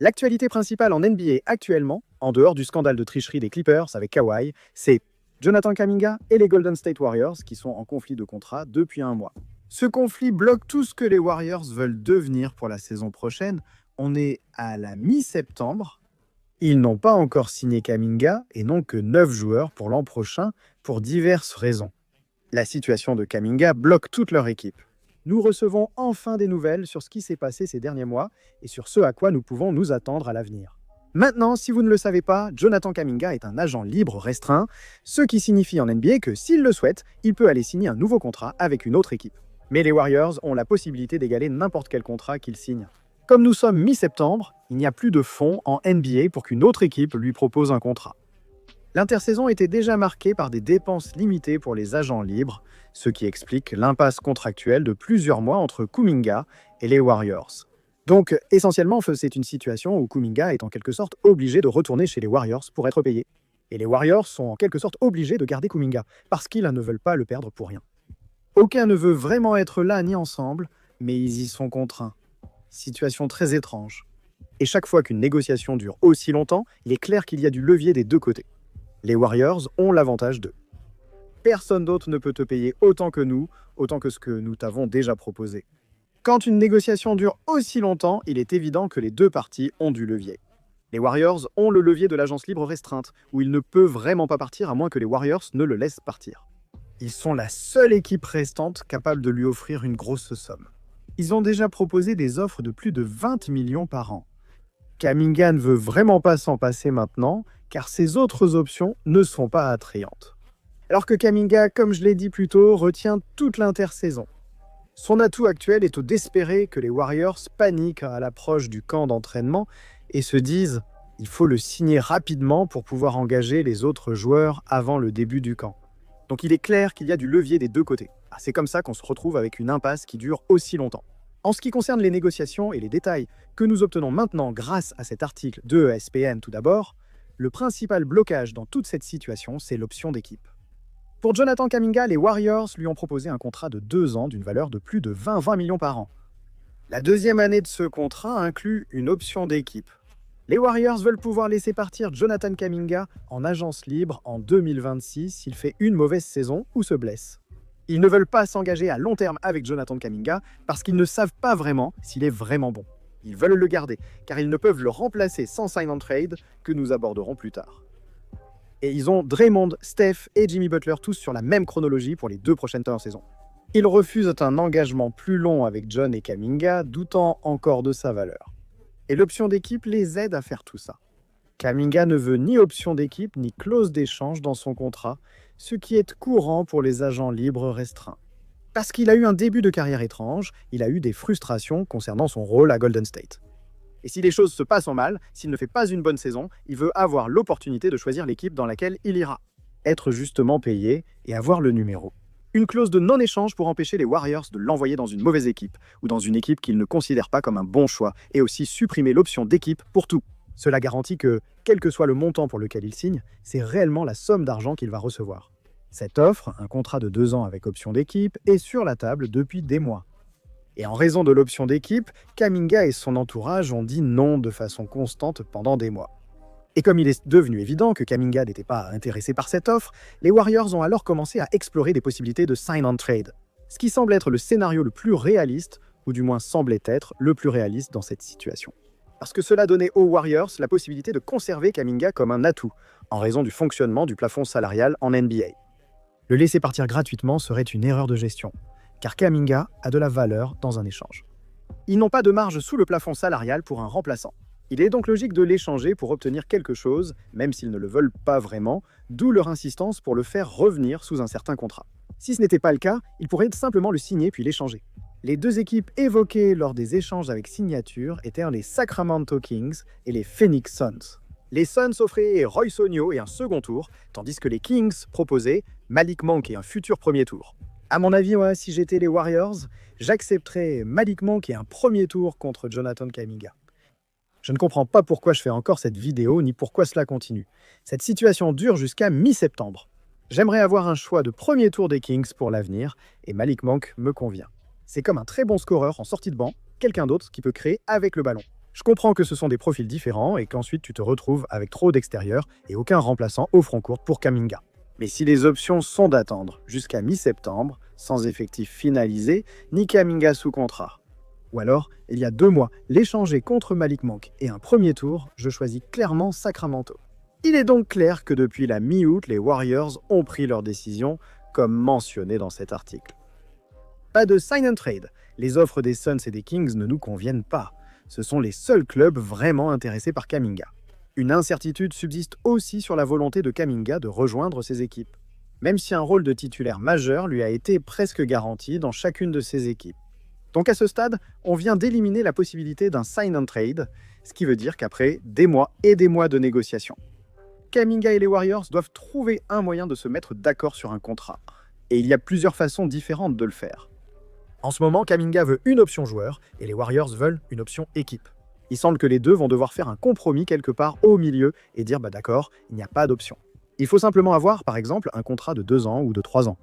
L'actualité principale en NBA actuellement, en dehors du scandale de tricherie des Clippers avec Kawhi, c'est Jonathan Kuminga et les Golden State Warriors qui sont en conflit de contrat depuis un mois. Ce conflit bloque tout ce que les Warriors veulent devenir pour la saison prochaine. On est à la mi-septembre. Ils n'ont pas encore signé Kuminga et n'ont que 9 joueurs pour l'an prochain pour diverses raisons. La situation de Kuminga bloque toute leur équipe. Nous recevons enfin des nouvelles sur ce qui s'est passé ces derniers mois et sur ce à quoi nous pouvons nous attendre à l'avenir. Maintenant, si vous ne le savez pas, Jonathan Kuminga est un agent libre restreint, ce qui signifie en NBA que s'il le souhaite, il peut aller signer un nouveau contrat avec une autre équipe. Mais les Warriors ont la possibilité d'égaler n'importe quel contrat qu'ils signent. Comme nous sommes mi-septembre, il n'y a plus de fonds en NBA pour qu'une autre équipe lui propose un contrat. L'intersaison était déjà marquée par des dépenses limitées pour les agents libres, ce qui explique l'impasse contractuelle de plusieurs mois entre Kuminga et les Warriors. Donc, essentiellement, c'est une situation où Kuminga est en quelque sorte obligé de retourner chez les Warriors pour être payé. Et les Warriors sont en quelque sorte obligés de garder Kuminga, parce qu'ils ne veulent pas le perdre pour rien. Aucun ne veut vraiment être là ni ensemble, mais ils y sont contraints. Situation très étrange. Et chaque fois qu'une négociation dure aussi longtemps, il est clair qu'il y a du levier des deux côtés. Les Warriors ont l'avantage d'eux. Personne d'autre ne peut te payer autant que nous, autant que ce que nous t'avons déjà proposé. Quand une négociation dure aussi longtemps, il est évident que les deux parties ont du levier. Les Warriors ont le levier de l'agence libre restreinte, où il ne peut vraiment pas partir à moins que les Warriors ne le laissent partir. Ils sont la seule équipe restante capable de lui offrir une grosse somme. Ils ont déjà proposé des offres de plus de 20 millions par an. Kuminga ne veut vraiment pas s'en passer maintenant, car ses autres options ne sont pas attrayantes. Alors que Kuminga, comme je l'ai dit plus tôt, retient toute l'intersaison. Son atout actuel est d'espérer que les Warriors paniquent à l'approche du camp d'entraînement et se disent « il faut le signer rapidement pour pouvoir engager les autres joueurs avant le début du camp ». Donc il est clair qu'il y a du levier des deux côtés. C'est comme ça qu'on se retrouve avec une impasse qui dure aussi longtemps. En ce qui concerne les négociations et les détails que nous obtenons maintenant grâce à cet article de ESPN tout d'abord, le principal blocage dans toute cette situation, c'est l'option d'équipe. Pour Jonathan Kuminga, les Warriors lui ont proposé un contrat de 2 ans d'une valeur de plus de 20 millions par an. La deuxième année de ce contrat inclut une option d'équipe. Les Warriors veulent pouvoir laisser partir Jonathan Kuminga en agence libre en 2026 s'il fait une mauvaise saison ou se blesse. Ils ne veulent pas s'engager à long terme avec Jonathan Kuminga parce qu'ils ne savent pas vraiment s'il est vraiment bon. Ils veulent le garder, car ils ne peuvent le remplacer sans sign and trade que nous aborderons plus tard. Et ils ont Draymond, Steph et Jimmy Butler tous sur la même chronologie pour les 2 prochaines saisons. Ils refusent un engagement plus long avec John et Kuminga, doutant encore de sa valeur. Et l'option d'équipe les aide à faire tout ça. Kuminga ne veut ni option d'équipe ni clause d'échange dans son contrat, ce qui est courant pour les agents libres restreints. Parce qu'il a eu un début de carrière étrange, il a eu des frustrations concernant son rôle à Golden State. Et si les choses se passent en mal, s'il ne fait pas une bonne saison, il veut avoir l'opportunité de choisir l'équipe dans laquelle il ira. Être justement payé et avoir le numéro. Une clause de non-échange pour empêcher les Warriors de l'envoyer dans une mauvaise équipe ou dans une équipe qu'il ne considère pas comme un bon choix et aussi supprimer l'option d'équipe pour tout. Cela garantit que, quel que soit le montant pour lequel il signe, c'est réellement la somme d'argent qu'il va recevoir. Cette offre, un contrat de 2 ans avec option d'équipe, est sur la table depuis des mois. Et en raison de l'option d'équipe, Kuminga et son entourage ont dit non de façon constante pendant des mois. Et comme il est devenu évident que Kuminga n'était pas intéressé par cette offre, les Warriors ont alors commencé à explorer des possibilités de sign and trade, ce qui semble être le scénario le plus réaliste, ou du moins semblait être le plus réaliste dans cette situation. Parce que cela donnait aux Warriors la possibilité de conserver Kuminga comme un atout, en raison du fonctionnement du plafond salarial en NBA. Le laisser partir gratuitement serait une erreur de gestion, car Kuminga a de la valeur dans un échange. Ils n'ont pas de marge sous le plafond salarial pour un remplaçant. Il est donc logique de l'échanger pour obtenir quelque chose, même s'ils ne le veulent pas vraiment, d'où leur insistance pour le faire revenir sous un certain contrat. Si ce n'était pas le cas, ils pourraient simplement le signer puis l'échanger. Les 2 équipes évoquées lors des échanges avec signature étaient les Sacramento Kings et les Phoenix Suns. Les Suns offraient Royce O'Neal et un second tour, tandis que les Kings proposaient Malik Monk et un futur premier tour. À mon avis, si j'étais les Warriors, j'accepterais Malik Monk et un premier tour contre Jonathan Kuminga. Je ne comprends pas pourquoi je fais encore cette vidéo, ni pourquoi cela continue. Cette situation dure jusqu'à mi-septembre. J'aimerais avoir un choix de premier tour des Kings pour l'avenir, et Malik Monk me convient. C'est comme un très bon scoreur en sortie de banc, quelqu'un d'autre qui peut créer avec le ballon. Je comprends que ce sont des profils différents et qu'ensuite tu te retrouves avec trop d'extérieur et aucun remplaçant au front court pour Kuminga. Mais si les options sont d'attendre jusqu'à mi-septembre, sans effectif finalisé, ni Kuminga sous contrat, ou alors, il y a 2 mois, l'échanger contre Malik Monk et un premier tour, je choisis clairement Sacramento. Il est donc clair que depuis la mi-août, les Warriors ont pris leur décision, comme mentionné dans cet article. Pas de sign and trade. Les offres des Suns et des Kings ne nous conviennent pas. Ce sont les seuls clubs vraiment intéressés par Kuminga. Une incertitude subsiste aussi sur la volonté de Kuminga de rejoindre ses équipes, même si un rôle de titulaire majeur lui a été presque garanti dans chacune de ses équipes. Donc à ce stade, on vient d'éliminer la possibilité d'un sign and trade, ce qui veut dire qu'après des mois et des mois de négociations, Kuminga et les Warriors doivent trouver un moyen de se mettre d'accord sur un contrat. Et il y a plusieurs façons différentes de le faire. En ce moment, Kuminga veut une option joueur et les Warriors veulent une option équipe. Il semble que les deux vont devoir faire un compromis quelque part au milieu et dire d'accord, il n'y a pas d'option. Il faut simplement avoir, par exemple, un contrat de 2 ans ou de 3 ans.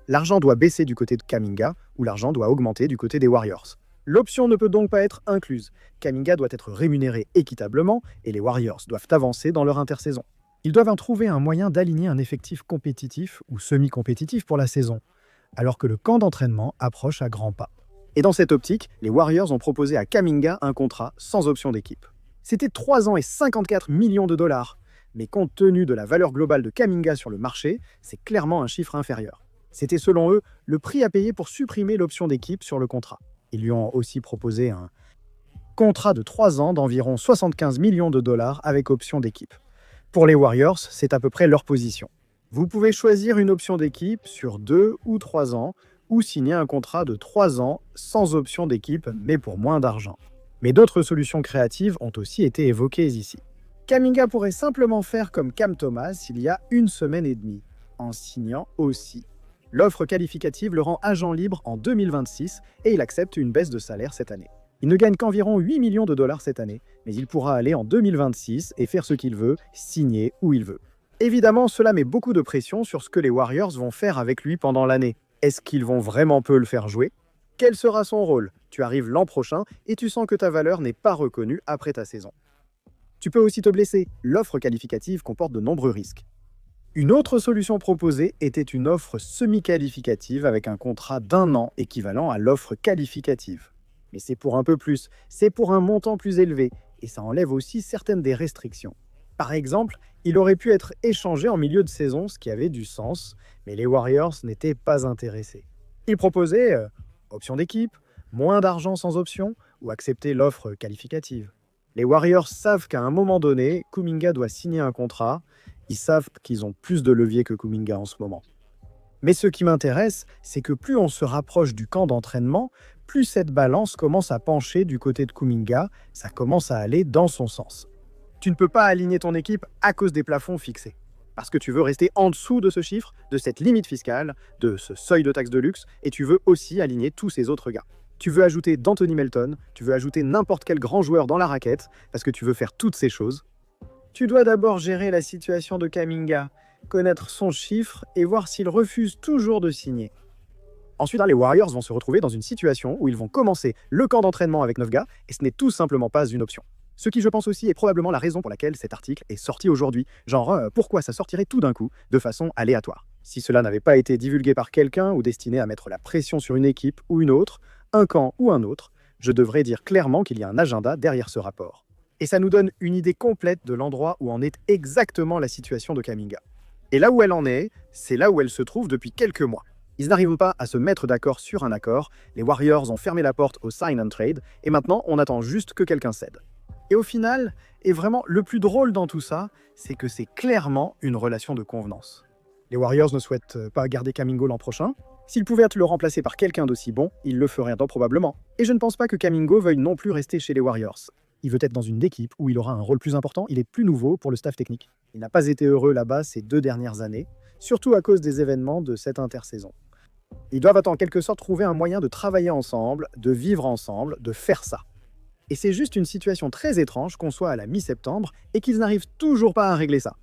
L'argent doit baisser du côté de Kuminga ou l'argent doit augmenter du côté des Warriors. L'option ne peut donc pas être incluse. Kuminga doit être rémunéré équitablement et les Warriors doivent avancer dans leur intersaison. Ils doivent trouver un moyen d'aligner un effectif compétitif ou semi-compétitif pour la saison, alors que le camp d'entraînement approche à grands pas. Et dans cette optique, les Warriors ont proposé à Kuminga un contrat sans option d'équipe. C'était 3 ans et 54 millions de dollars, mais compte tenu de la valeur globale de Kuminga sur le marché, c'est clairement un chiffre inférieur. C'était selon eux le prix à payer pour supprimer l'option d'équipe sur le contrat. Ils lui ont aussi proposé un contrat de 3 ans d'environ 75 millions de dollars avec option d'équipe. Pour les Warriors, c'est à peu près leur position. Vous pouvez choisir une option d'équipe sur 2 ou 3 ans ou signer un contrat de 3 ans sans option d'équipe mais pour moins d'argent. Mais d'autres solutions créatives ont aussi été évoquées ici. Kuminga pourrait simplement faire comme Cam Thomas il y a 1 semaine et demie, en signant aussi. L'offre qualificative le rend agent libre en 2026 et il accepte une baisse de salaire cette année. Il ne gagne qu'environ 8 millions de dollars cette année, mais il pourra aller en 2026 et faire ce qu'il veut, signer où il veut. Évidemment, cela met beaucoup de pression sur ce que les Warriors vont faire avec lui pendant l'année. Est-ce qu'ils vont vraiment peu le faire jouer? Quel sera son rôle? Tu arrives l'an prochain et tu sens que ta valeur n'est pas reconnue après ta saison. Tu peux aussi te blesser. L'offre qualificative comporte de nombreux risques. Une autre solution proposée était une offre semi-qualificative avec un contrat d'1 an équivalent à l'offre qualificative. Mais c'est pour un peu plus, c'est pour un montant plus élevé, et ça enlève aussi certaines des restrictions. Par exemple, il aurait pu être échangé en milieu de saison, ce qui avait du sens, mais les Warriors n'étaient pas intéressés. Ils proposaient option d'équipe, moins d'argent sans option, ou accepter l'offre qualificative. Les Warriors savent qu'à un moment donné, Kuminga doit signer un contrat. Ils savent qu'ils ont plus de levier que Kuminga en ce moment. Mais ce qui m'intéresse, c'est que plus on se rapproche du camp d'entraînement, plus cette balance commence à pencher du côté de Kuminga, ça commence à aller dans son sens. Tu ne peux pas aligner ton équipe à cause des plafonds fixés, parce que tu veux rester en dessous de ce chiffre, de cette limite fiscale, de ce seuil de taxe de luxe, et tu veux aussi aligner tous ces autres gars. Tu veux ajouter d'Anthony Melton, tu veux ajouter n'importe quel grand joueur dans la raquette, parce que tu veux faire toutes ces choses. Tu dois d'abord gérer la situation de Kuminga, connaître son chiffre et voir s'il refuse toujours de signer. Ensuite, les Warriors vont se retrouver dans une situation où ils vont commencer le camp d'entraînement avec 9 gars et ce n'est tout simplement pas une option. Ce qui, je pense aussi, est probablement la raison pour laquelle cet article est sorti aujourd'hui. Genre, pourquoi ça sortirait tout d'un coup, de façon aléatoire. Si cela n'avait pas été divulgué par quelqu'un ou destiné à mettre la pression sur une équipe ou une autre, un camp ou un autre, je devrais dire clairement qu'il y a un agenda derrière ce rapport. Et ça nous donne une idée complète de l'endroit où en est exactement la situation de Kuminga. Et là où elle en est, c'est là où elle se trouve depuis quelques mois. Ils n'arrivent pas à se mettre d'accord sur un accord, les Warriors ont fermé la porte au sign and trade, et maintenant on attend juste que quelqu'un cède. Et au final, et vraiment le plus drôle dans tout ça, c'est que c'est clairement une relation de convenance. Les Warriors ne souhaitent pas garder Kuminga l'an prochain. S'ils pouvaient être le remplacer par quelqu'un d'aussi bon, ils le feraient probablement. Et je ne pense pas que Kuminga veuille non plus rester chez les Warriors. Il veut être dans une équipe où il aura un rôle plus important, il est plus nouveau pour le staff technique. Il n'a pas été heureux là-bas ces 2 dernières années, surtout à cause des événements de cette intersaison. Ils doivent en quelque sorte trouver un moyen de travailler ensemble, de vivre ensemble, de faire ça. Et c'est juste une situation très étrange qu'on soit à la mi-septembre et qu'ils n'arrivent toujours pas à régler ça.